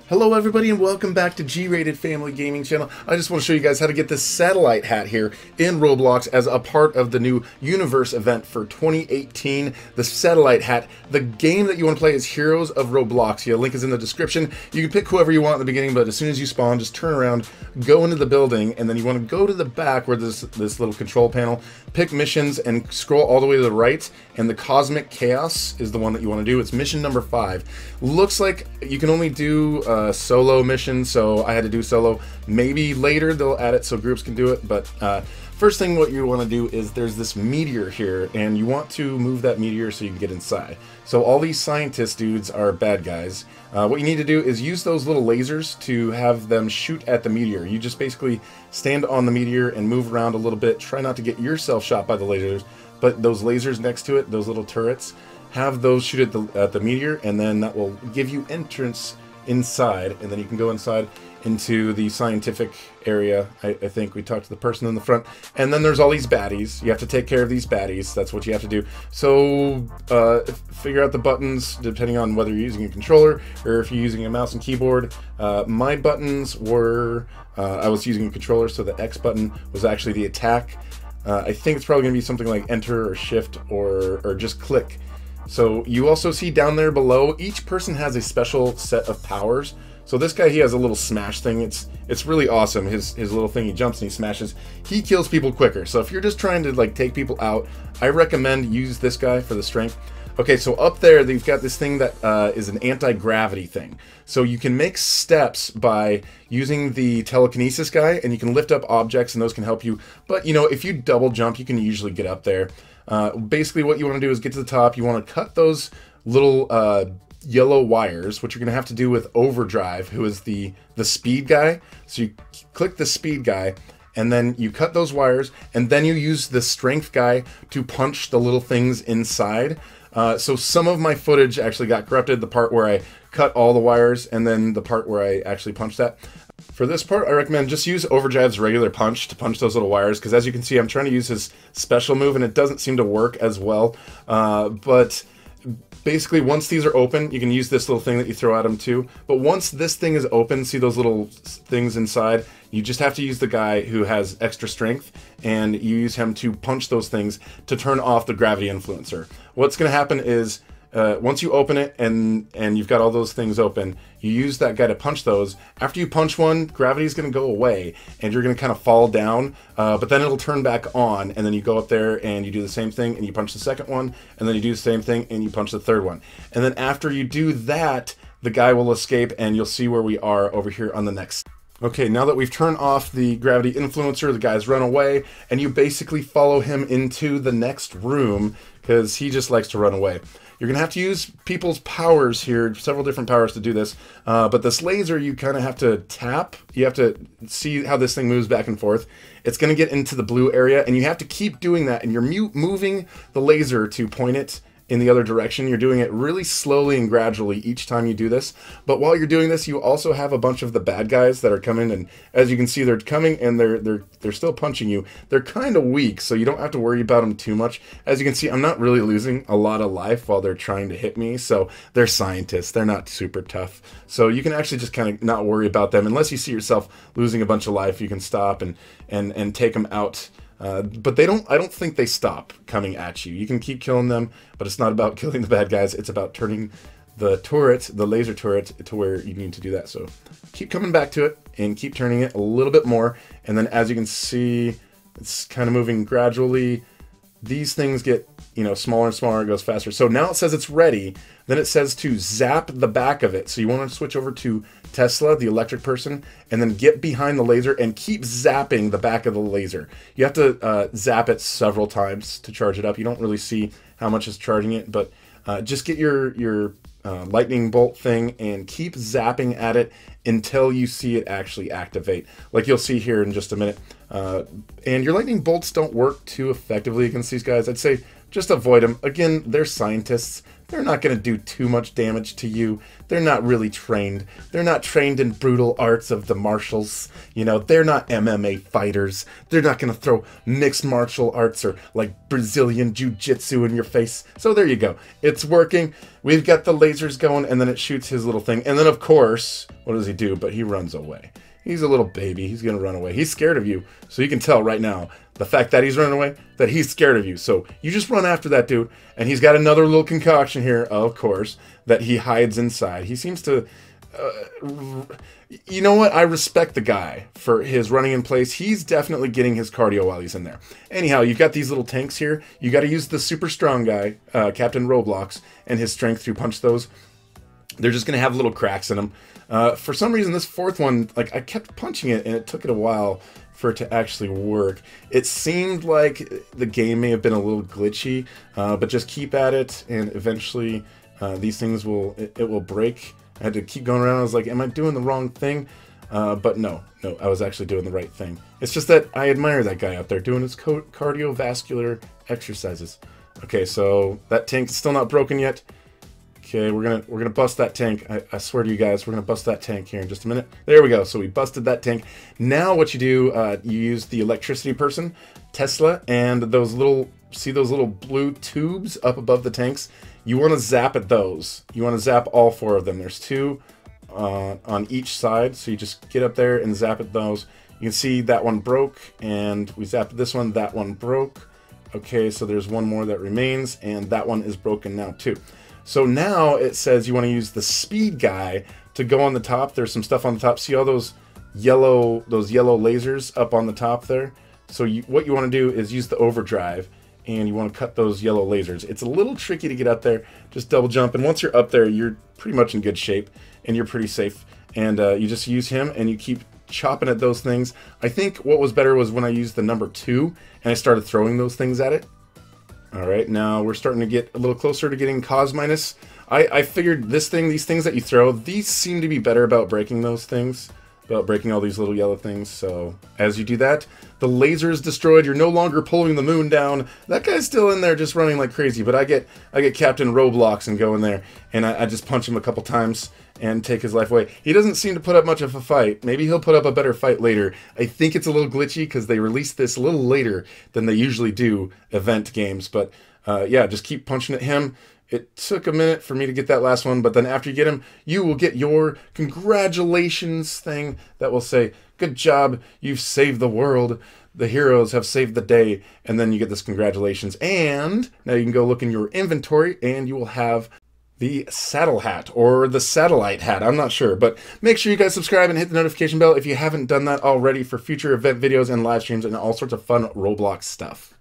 Hello everybody and welcome back to G-Rated Family Gaming Channel. I just want to show you guys how to get this satellite hat here in Roblox as a part of the new Universe event for 2018. The satellite hat. The game that you want to play is Heroes of Robloxia. Link is in the description. You can pick whoever you want in the beginning, but as soon as you spawn, just turn around, go into the building, and then you want to go to the back where this little control panel, pick missions, and scroll all the way to the right, and the Cosmic Chaos is the one that you want to do. It's mission number 5. Looks like you can only do solo mission, so I had to do solo. Maybe later they'll add it so groups can do it, but first thing what you want to do is there's this meteor here, and you want to move that meteor so you can get inside. So all these scientist dudes are bad guys. What you need to do is use those little lasers to have them shoot at the meteor. You just basically stand on the meteor and move around a little bit. Try not to get yourself shot by the lasers, but those lasers next to it, those little turrets, have those shoot at the meteor, and then that will give you entrance inside, and then you can go inside into the scientific area. I think we talked to the person in the front, and then there's all these baddies. You have to take care of these baddies. That's what you have to do. So figure out the buttons depending on whether you're using a controller or if you're using a mouse and keyboard. My buttons were I was using a controller, so the X button was actually the attack. I think it's probably going to be something like enter or shift or just click. So you also see down there below, each person has a special set of powers. So this guy, he has a little smash thing. It's really awesome. His little thing, he jumps and he smashes. He kills people quicker. So if you're just trying to like take people out, I recommend use this guy for the strength. Okay, so up there they've got this thing that is an anti-gravity thing. So you can make steps by using the telekinesis guy, and you can lift up objects and those can help you. But you know, if you double jump, you can usually get up there. Basically what you want to do is get to the top. You want to cut those little yellow wires, which you're going to have to do with Overdrive, who is the speed guy. So you click the speed guy, and then you cut those wires, and then you use the strength guy to punch the little things inside. So some of my footage actually got corrupted, the part where I cut all the wires and then the part where I actually punched that. For this part, I recommend just use Overdrive's regular punch to punch those little wires, because as you can see, I'm trying to use his special move and it doesn't seem to work as well. But basically, once these are open, you can use this little thing that you throw at them too. But once this thing is open, see those little things inside? You just have to use the guy who has extra strength, and you use him to punch those things to turn off the gravity influencer. What's going to happen is, once you open it and you've got all those things open, you use that guy to punch those. After you punch one, gravity is going to go away and you're going to kind of fall down, but then it'll turn back on, and then you go up there and you do the same thing and you punch the second one, and then you do the same thing and you punch the third one. And then after you do that, the guy will escape and you'll see where we are over here on the next. Okay, now that we've turned off the gravity influencer, the guy's run away, and you basically follow him into the next room because he just likes to run away. You're going to have to use people's powers here, several different powers to do this, but this laser you kind of have to tap. You have to see how this thing moves back and forth. It's going to get into the blue area, and you have to keep doing that, and you're moving the laser to point it in the other direction. You're doing it really slowly and gradually each time you do this. But while you're doing this, you also have a bunch of the bad guys that are coming, and as you can see, they're coming and they're still punching you. They're kind of weak, so you don't have to worry about them too much. As you can see, I'm not really losing a lot of life while they're trying to hit me. So they're scientists. They're not super tough. So you can actually just kind of not worry about them. Unless you see yourself losing a bunch of life, you can stop and take them out. But I don't think they stop coming at you. You can keep killing them, but it's not about killing the bad guys. It's about turning the turret, the laser turret, to where you need to do that. So keep coming back to it and keep turning it a little bit more. And then as you can see, it's kind of moving gradually. These things get, you know, smaller and smaller, it goes faster. So now it says it's ready. Then it says to zap the back of it. So you want to switch over to Tesla, the electric person, and then get behind the laser and keep zapping the back of the laser. You have to zap it several times to charge it up. You don't really see how much is charging it, but just get your lightning bolt thing and keep zapping at it until you see it actually activate, like you'll see here in just a minute. And your lightning bolts don't work too effectively against these guys. I'd say just avoid them. Again, they're scientists. They're not going to do too much damage to you. They're not really trained. They're not trained in brutal arts of the martials. You know, they're not MMA fighters. They're not going to throw mixed martial arts or like Brazilian jiu-jitsu in your face. So there you go. It's working. We've got the lasers going, and then it shoots his little thing. And then, of course, what does he do? But he runs away. He's a little baby. He's going to run away. He's scared of you. So you can tell right now, the fact that he's running away, that he's scared of you. So you just run after that dude. And he's got another little concoction here, of course, that he hides inside. He seems to... you know what? I respect the guy for his running in place. He's definitely getting his cardio while he's in there. Anyhow, you've got these little tanks here. You got to use the super strong guy, Captain Roblox, and his strength to punch those. They're just going to have little cracks in them. For some reason, this fourth one, like, I kept punching it, and it took it a while for it to actually work. It seemed like the game may have been a little glitchy, but just keep at it, and eventually these things will, it will break. I had to keep going around. I was like, am I doing the wrong thing? But no, I was actually doing the right thing. It's just that I admire that guy out there doing his cardiovascular exercises. Okay, so that tank's still not broken yet. Okay, we're gonna bust that tank. I swear to you guys, we're gonna bust that tank here in just a minute. There we go. So we busted that tank. Now what you do, you use the electricity person, Tesla, and those little, see those little blue tubes up above the tanks? You want to zap at those. You want to zap all 4 of them. There's 2 on each side, so you just get up there and zap at those. You can see that one broke, and we zapped this one. That one broke. Okay, so there's one more that remains, and that one is broken now too. So now it says you want to use the speed guy to go on the top. There's some stuff on the top. See all those yellow lasers up on the top there? So what you want to do is use the overdrive, and you want to cut those yellow lasers. It's a little tricky to get up there. Just double jump, and once you're up there, you're pretty much in good shape, and you're pretty safe. And you just use him, and you keep chopping at those things. I think what was better was when I used the number 2, and I started throwing those things at it. Alright, now we're starting to get a little closer to getting cos minus. I figured these things that you throw, these seem to be better about breaking those things, about breaking all these little yellow things. So as you do that, the laser is destroyed. You're no longer pulling the moon down. That guy's still in there just running like crazy, but I get Captain Roblox and go in there, and I just punch him a couple times and take his life away. He doesn't seem to put up much of a fight. Maybe he'll put up a better fight later. I think it's a little glitchy because they released this a little later than they usually do event games. But yeah, just keep punching at him. It took a minute for me to get that last one, but then after you get him, you will get your congratulations thing that will say, good job, you've saved the world. The heroes have saved the day. And then you get this congratulations. And now you can go look in your inventory and you will have the Satell-Hat or the satellite hat. I'm not sure, but make sure you guys subscribe and hit the notification bell if you haven't done that already for future event videos and live streams and all sorts of fun Roblox stuff.